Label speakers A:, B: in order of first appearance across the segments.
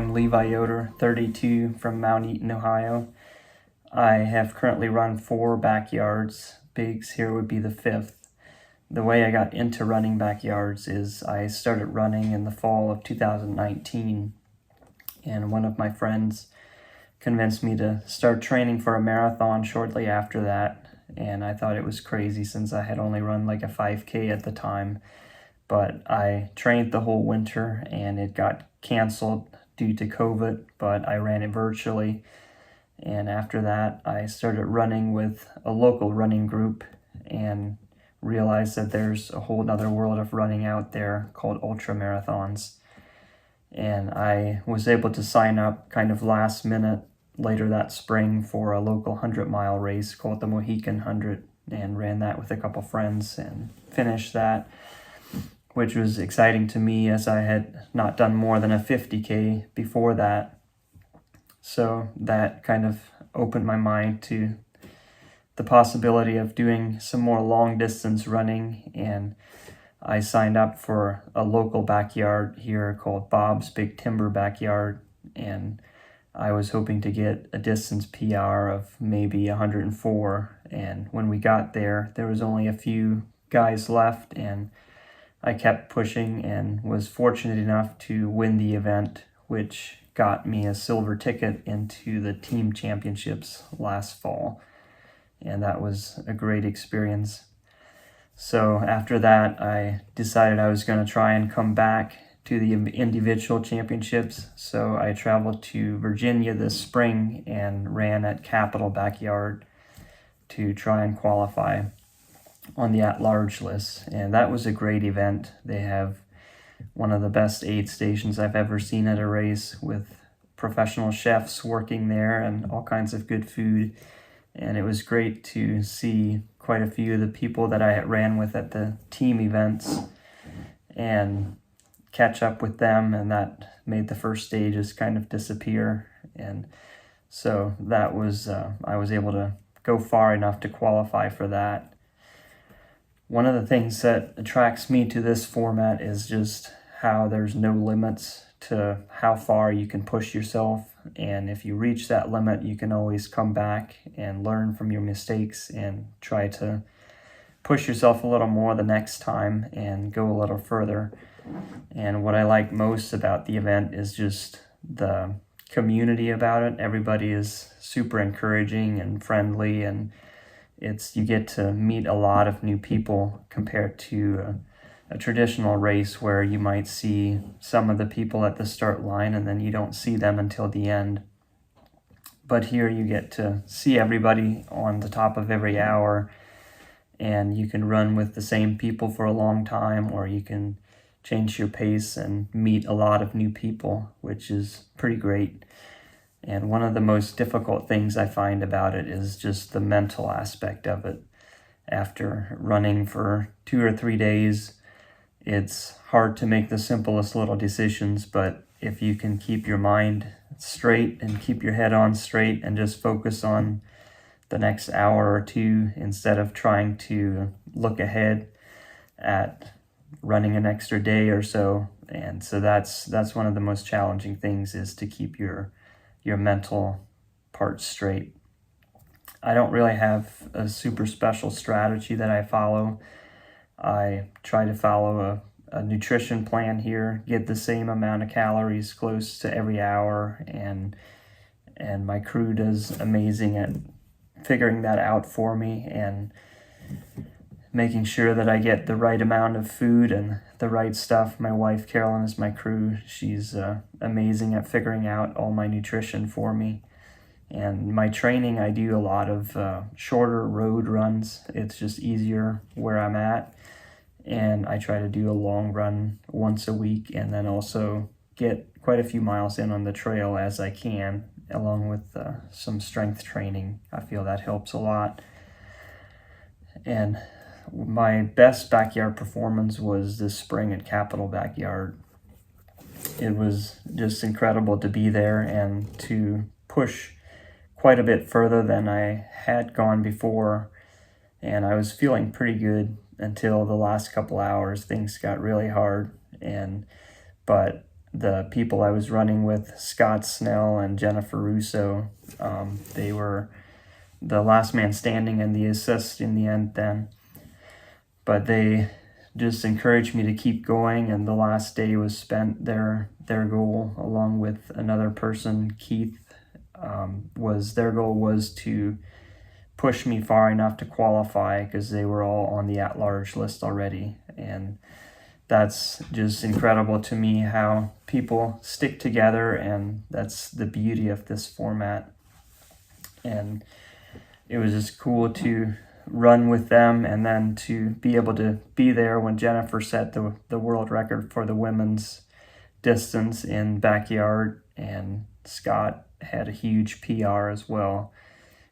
A: I'm Levi Yoder, 32, from Mount Eaton, Ohio. I have currently run 4 backyards. Bigs here would be the 5th. The way I got into running backyards is I started running in the fall of 2019, and one of my friends convinced me to start training for a marathon shortly after that, and I thought it was crazy since I had only run like a 5K at the time. But I trained the whole winter and it got canceled due to COVID, but I ran it virtually. And after that, I started running with a local running group and realized that there's a whole other world of running out there called ultra marathons. And I was able to sign up kind of last minute later that spring for a local 100-mile race called the Mohican 100, and ran that with a couple friends and finished that, which was exciting to me as I had not done more than a 50K before that. So that kind of opened my mind to the possibility of doing some more long distance running, and I signed up for a local backyard here called Bob's Big Timber Backyard, and I was hoping to get a distance PR of maybe 104, and when we got there was only a few guys left, and I kept pushing and was fortunate enough to win the event, which got me a silver ticket into the team championships last fall. And that was a great experience. So after that, I decided I was going to try and come back to the individual championships. So I traveled to Virginia this spring and ran at Capitol Backyard to try and qualify on the at-large list, and that was a great event. They have one of the best aid stations I've ever seen at a race, with professional chefs working there and all kinds of good food, and it was great to see quite a few of the people that I had ran with at the team events and catch up with them, and that made the first stages kind of disappear. And so that was I was able to go far enough to qualify for that. One of the things that attracts me to this format is just how there's no limits to how far you can push yourself. And if you reach that limit, you can always come back and learn from your mistakes and try to push yourself a little more the next time and go a little further. And what I like most about the event is just the community about it. Everybody is super encouraging and friendly, and you get to meet a lot of new people compared to a traditional race where you might see some of the people at the start line and then you don't see them until the end. But here you get to see everybody on the top of every hour, and you can run with the same people for a long time, or you can change your pace and meet a lot of new people, which is pretty great. And one of the most difficult things I find about it is just the mental aspect of it. After running for 2 or 3 days, it's hard to make the simplest little decisions, but if you can keep your mind straight and keep your head on straight and just focus on the next hour or two instead of trying to look ahead at running an extra day or so. And so that's one of the most challenging things, is to keep your mental part straight. I don't really have a super special strategy that I follow. I try to follow a nutrition plan here, get the same amount of calories close to every hour, and my crew does amazing at figuring that out for me and making sure that I get the right amount of food and the right stuff. My wife, Carolyn, is my crew. She's amazing at figuring out all my nutrition for me. And my training, I do a lot of shorter road runs. It's just easier where I'm at. And I try to do a long run once a week, and then also get quite a few miles in on the trail as I can, along with some strength training. I feel that helps a lot. And my best backyard performance was this spring at Capitol Backyard. It was just incredible to be there and to push quite a bit further than I had gone before. And I was feeling pretty good until the last couple hours. Things got really hard, but the people I was running with, Scott Snell and Jennifer Russo, they were the last man standing and the assist in the end then. But they just encouraged me to keep going, and the last day was spent their goal, along with another person, Keith, their goal was to push me far enough to qualify, because they were all on the at-large list already. And that's just incredible to me, how people stick together, and that's the beauty of this format. And it was just cool to run with them, and then to be able to be there when Jennifer set the world record for the women's distance in backyard, and Scott had a huge PR as well,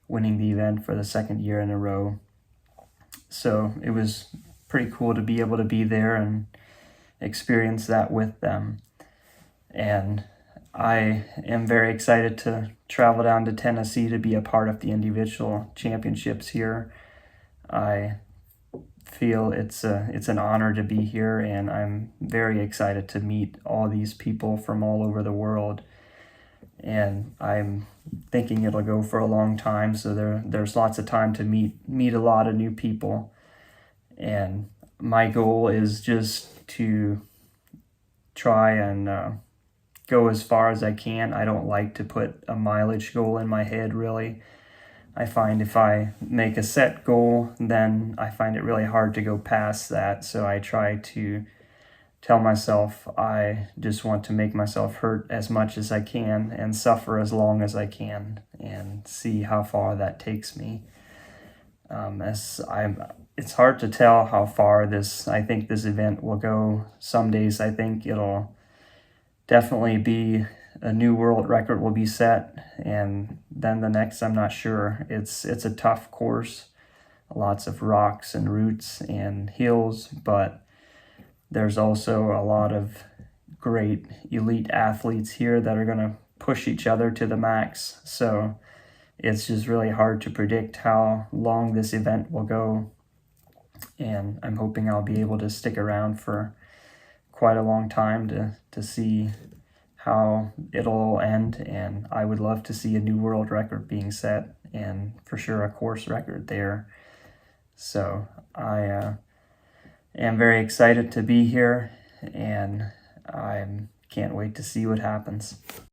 A: winning the event for the second year in a row. So it was pretty cool to be able to be there and experience that with them. And I am very excited to travel down to Tennessee to be a part of the individual championships here. I feel it's an honor to be here, and I'm very excited to meet all these people from all over the world. And I'm thinking it'll go for a long time, so there's lots of time to meet a lot of new people. And my goal is just to try and go as far as I can. I don't like to put a mileage goal in my head, really. I find if I make a set goal, then I find it really hard to go past that. So I try to tell myself I just want to make myself hurt as much as I can and suffer as long as I can, and see how far that takes me. It's hard to tell how far I think this event will go. Some days I think it'll definitely be a new world record will be set, and then the next I'm not sure. It's a tough course, lots of rocks and roots and hills, but there's also a lot of great elite athletes here that are going to push each other to the max. So it's just really hard to predict how long this event will go, and I'm hoping I'll be able to stick around for quite a long time to see how it'll end. And I would love to see a new world record being set, and for sure a course record there. So I am very excited to be here, and I can't wait to see what happens.